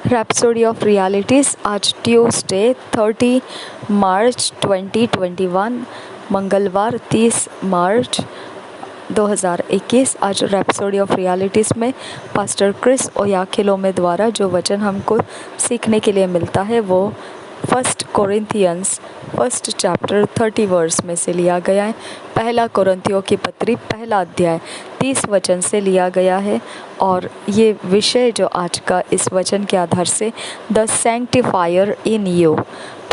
Rhapsody of realities आज Tuesday 30 मार्च 2021 मंगलवार 30 मार्च 2021। आज रैप्सोडी ऑफ रियलिटीज़ में पास्टर क्रिस ओयाखिलोमे द्वारा जो वचन हमको सीखने के लिए मिलता है वो 1 कोरिन्थियंस 1 चैप्टर 30 वर्स में से लिया गया है। पहला कोरिन्थियों की पत्री पहला अध्याय 30 वचन से लिया गया है। और ये विषय जो आज का इस वचन के आधार से द सैंक्टिफायर इन यू,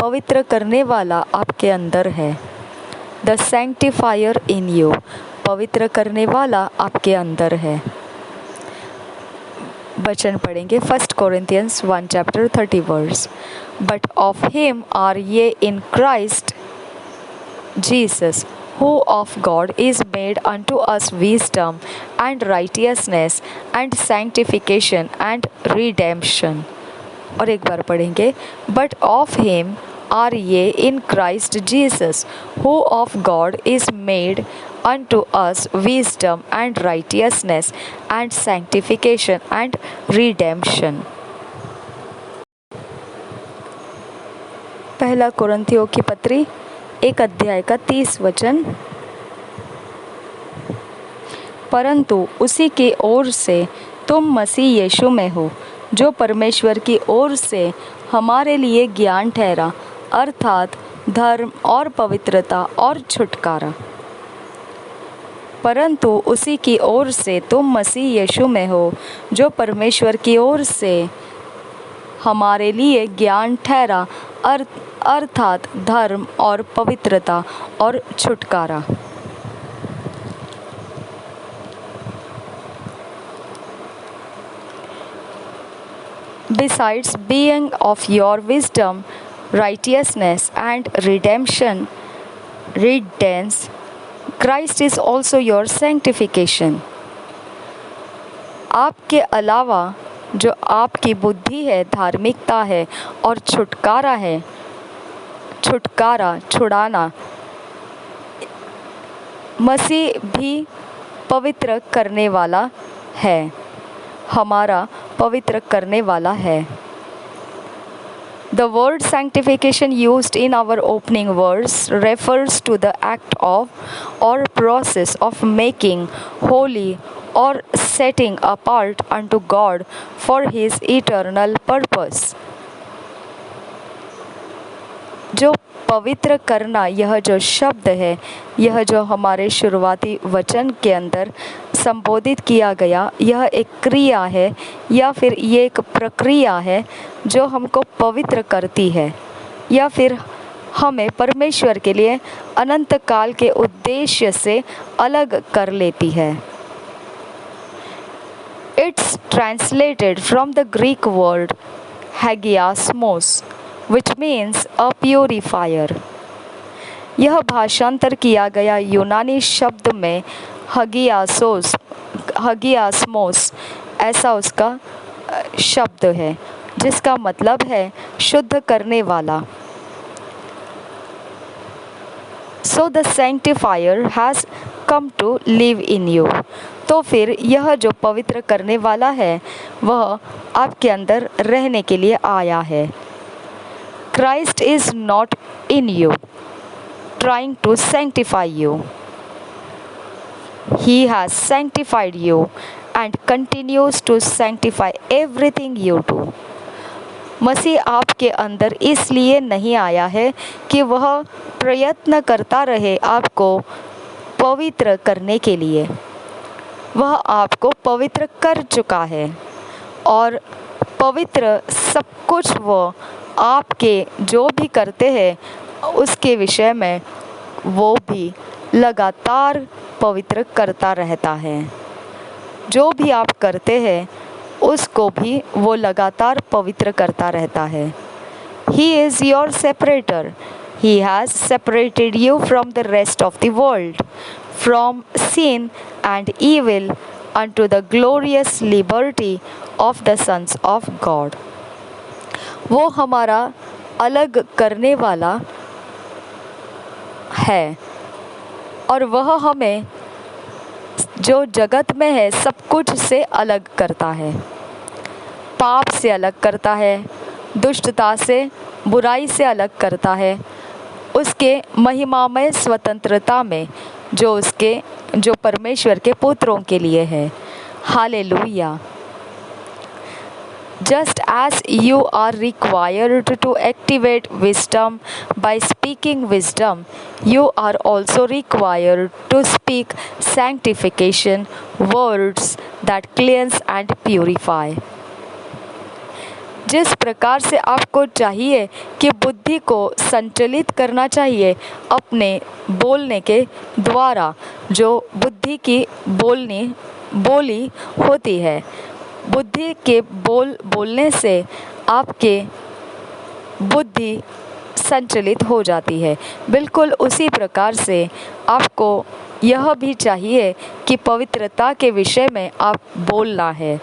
पवित्र करने वाला आपके अंदर है। द सैंक्टिफायर इन यू, पवित्र करने वाला आपके अंदर है। वचन पढ़ेंगे 1 Corinthians 1 chapter 30 verse. But of him are ye in Christ Jesus, who of God is made unto us wisdom and righteousness and sanctification and redemption। और एक बार पढ़ेंगे, but of him are ye in Christ Jesus, who of God is made unto us wisdom and righteousness and sanctification and redemption। पहला कोरिन्थियों की पत्री एक अध्याय का 30 वचन। परंतु उसी की ओर से तुम मसीह यीशु में हो, जो परमेश्वर की ओर से हमारे लिए ज्ञान ठहरा, अर्थात धर्म और पवित्रता और छुटकारा। परंतु उसी की ओर से तुम मसीह यीशु में हो, जो परमेश्वर की ओर से हमारे लिए ज्ञान ठहरा, अर्थात धर्म और पवित्रता और छुटकारा। Besides being of your wisdom, righteousness and redemption, Christ is also your sanctification। आपके अलावा जो आपकी बुद्धि है, धार्मिकता है और छुटकारा है, छुड़ाना, मसीह भी पवित्र करने वाला है, हमारा पवित्र करने वाला है। The word sanctification used in our opening verse refers to the act of or process of making holy or setting apart unto God for His eternal purpose। जो पवित्र करना, यह जो शब्द है, यह जो हमारे शुरुआती वचन के अंदर संबोधित किया गया, यह एक क्रिया है या फिर ये एक प्रक्रिया है जो हमको पवित्र करती है या फिर हमें परमेश्वर के लिए अनंत काल के उद्देश्य से अलग कर लेती है। It's translated from the Greek word hagiasmos, which means a purifier। यह भाषांतर किया गया यूनानी शब्द में हगियास्मोस ऐसा उसका शब्द है, जिसका मतलब है शुद्ध करने वाला। So the sanctifier has come to live in you। तो फिर यह जो पवित्र करने वाला है वह आपके अंदर रहने के लिए आया है। Christ is not in you, trying to sanctify you। He has sanctified you and continues to sanctify everything you do। मसीह आपके अंदर इसलिए नहीं आया है कि वह प्रयत्न करता रहे आपको पवित्र करने के लिए, वह आपको पवित्र कर चुका है और पवित्र सब कुछ वो आपके जो भी करते हैं उसके विषय में वो भी लगातार पवित्र करता रहता है। जो भी आप करते हैं उसको भी वो लगातार पवित्र करता रहता है। He is your separator। He has separated you from the rest of the world, from sin and evil unto the glorious liberty of the sons of God। वो हमारा अलग करने वाला है और वह हमें जो जगत में है सब कुछ से अलग करता है। पाप से अलग करता है, दुष्टता से, बुराई से अलग करता है, उसके महिमामय स्वतंत्रता में जो परमेश्वर के पुत्रों के लिए है। Hallelujah. Just as you are required to activate wisdom by speaking wisdom, you are also required to speak sanctification, words that cleanse and purify. जिस प्रकार से आपको चाहिए कि बुद्धि को संचालित करना चाहिए अपने बोलने के द्वारा, जो बुद्धि की बोली होती है, बुद्धि के बोलने से आपके बुद्धि संचालित हो जाती है। बिल्कुल उसी प्रकार से आपको यह भी चाहिए कि पवित्रता के विषय में आप बोलना है,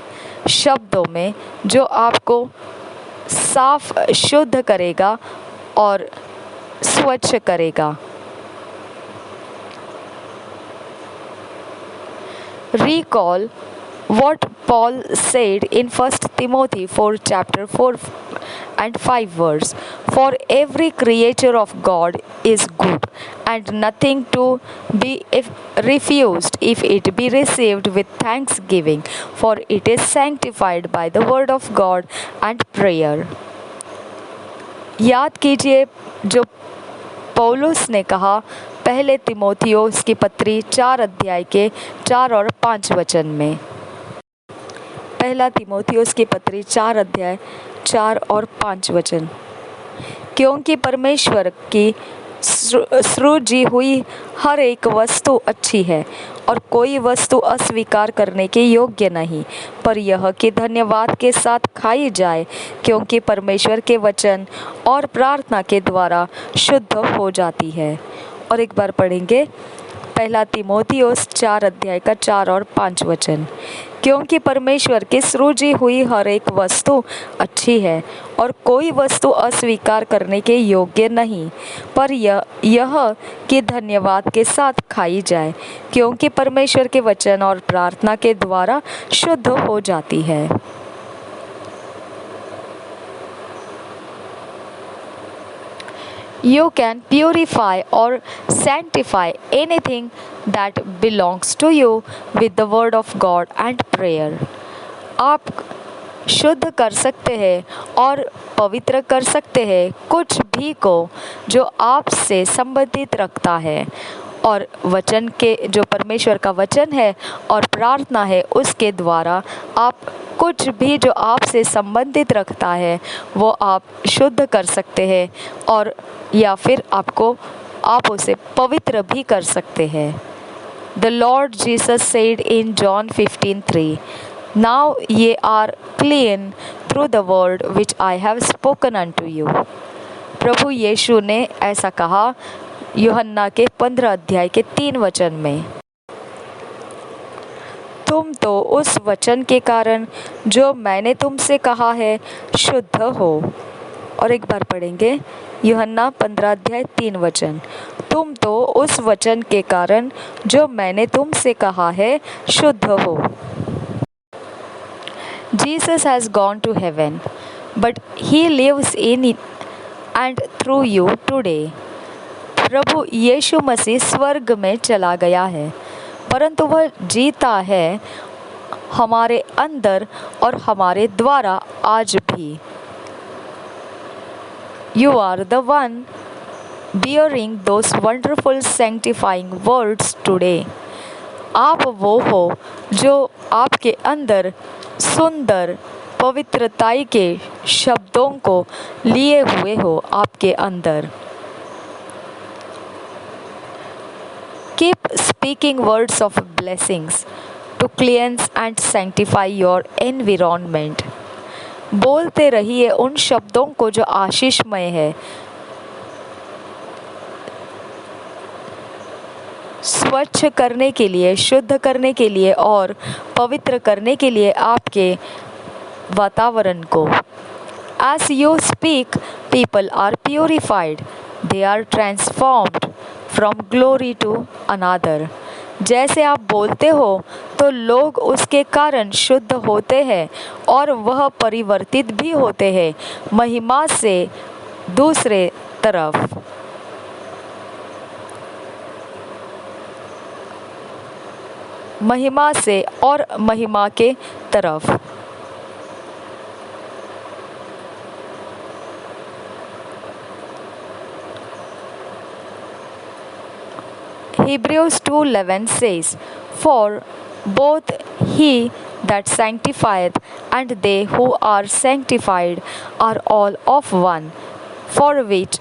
शब्दों में जो आपको साफ शुद्ध करेगा और स्वच्छ करेगा। Recall what Paul said in 1 Timothy 4 chapter 4 and 5 verse. For every creature of God is good, and nothing to be refused if it be received with thanksgiving, for it is sanctified by the word of God and prayer. याद कीजिए जो पौलुस ने कहा पहले तिमोथियुस की पत्री 4 अध्याय के 4 और 5 वचन में। पहला तिमोथियुस की पत्री 4 अध्याय 4 और 5 वचन। क्योंकि परमेश्वर की सृजी हुई हर एक वस्तु अच्छी है और कोई वस्तु अस्वीकार करने के योग्य नहीं, पर यह कि धन्यवाद के साथ खाई जाए, क्योंकि परमेश्वर के वचन और प्रार्थना के द्वारा शुद्ध हो जाती है। और एक बार पढ़ेंगे पहला तिमोथियुस 4 अध्याय का 4 और 5 वचन। क्योंकि परमेश्वर की सृजी हुई हर एक वस्तु अच्छी है और कोई वस्तु अस्वीकार करने के योग्य नहीं, पर यह कि धन्यवाद के साथ खाई जाए, क्योंकि परमेश्वर के वचन और प्रार्थना के द्वारा शुद्ध हो जाती है। You can purify or sanctify anything that belongs to you with the word of God and prayer. आप शुद्ध कर सकते हैं और पवित्र कर सकते हैं कुछ भी को जो आपसे संबंधित रखता है, और वचन के जो परमेश्वर का वचन है और प्रार्थना है उसके द्वारा आप कुछ भी जो आपसे संबंधित रखता है वो आप शुद्ध कर सकते हैं, और या फिर आप उसे पवित्र भी कर सकते हैं। The Lord Jesus said in John 15:3, Now ye are clean through the word which I have spoken unto you. प्रभु यीशु ने ऐसा कहा यूहन्ना के 15 अध्याय के 3 वचन में। तुम तो उस वचन के कारण जो मैंने तुमसे कहा है शुद्ध हो। और एक बार पढ़ेंगे यूहन्ना 15 अध्याय 3 वचन। तुम तो उस वचन के कारण जो मैंने तुमसे कहा है शुद्ध हो। Jesus has gone to heaven, but he lives in and through you today. प्रभु यीशु मसीह स्वर्ग में चला गया है, परंतु वह जीता है हमारे अंदर और हमारे द्वारा आज भी। You are the one bearing those wonderful sanctifying words today. आप वो हो जो आपके अंदर सुंदर पवित्रताई के शब्दों को लिए हुए हो आपके अंदर। Keep speaking words of blessings to cleanse and sanctify your environment. बोलते रहिए उन शब्दों को जो आशीषमय है, स्वच्छ करने के लिए, शुद्ध करने के लिए और पवित्र करने के लिए आपके वातावरण को। As you speak, people are purified. They are transformed from glory to another. जैसे आप बोलते हो तो लोग उसके कारण शुद्ध होते हैं और वह परिवर्तित भी होते हैं महिमा से दूसरे तरफ। महिमा से और महिमा के तरफ। Hebrews 2:11 says, "For both he that sanctifieth and they who are sanctified are all of one, for which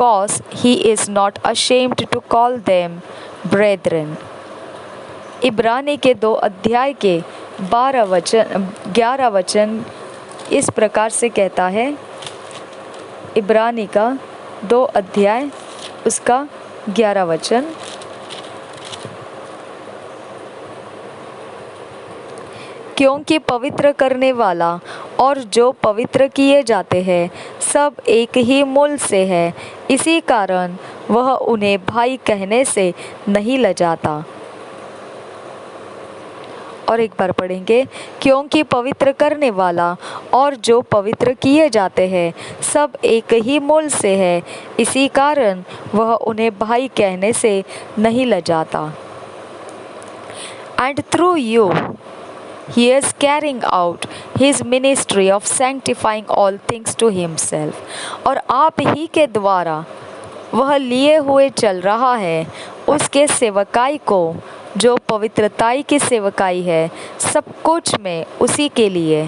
cause he is not ashamed to call them brethren." इब्रानी के 2 अध्याय के 11 वचन इस प्रकार से कहता है। इब्रानी का 2 अध्याय उसका 11 वचन, क्योंकि पवित्र करने वाला और जो पवित्र किए जाते हैं सब एक ही मूल से है, इसी कारण वह उन्हें भाई कहने से नहीं लजाता। और एक बार पढ़ेंगे, क्योंकि पवित्र करने वाला और जो पवित्र किए जाते हैं सब एक ही मूल से है, इसी कारण वह उन्हें भाई कहने से नहीं लजाता। And through you he is carrying out his ministry of sanctifying all things to himself। और आप ही के द्वारा वह लिए हुए चल रहा है उसके सेवकाई को, जो पवित्रताई की सेवकाई है, सब कुछ में उसी के लिए।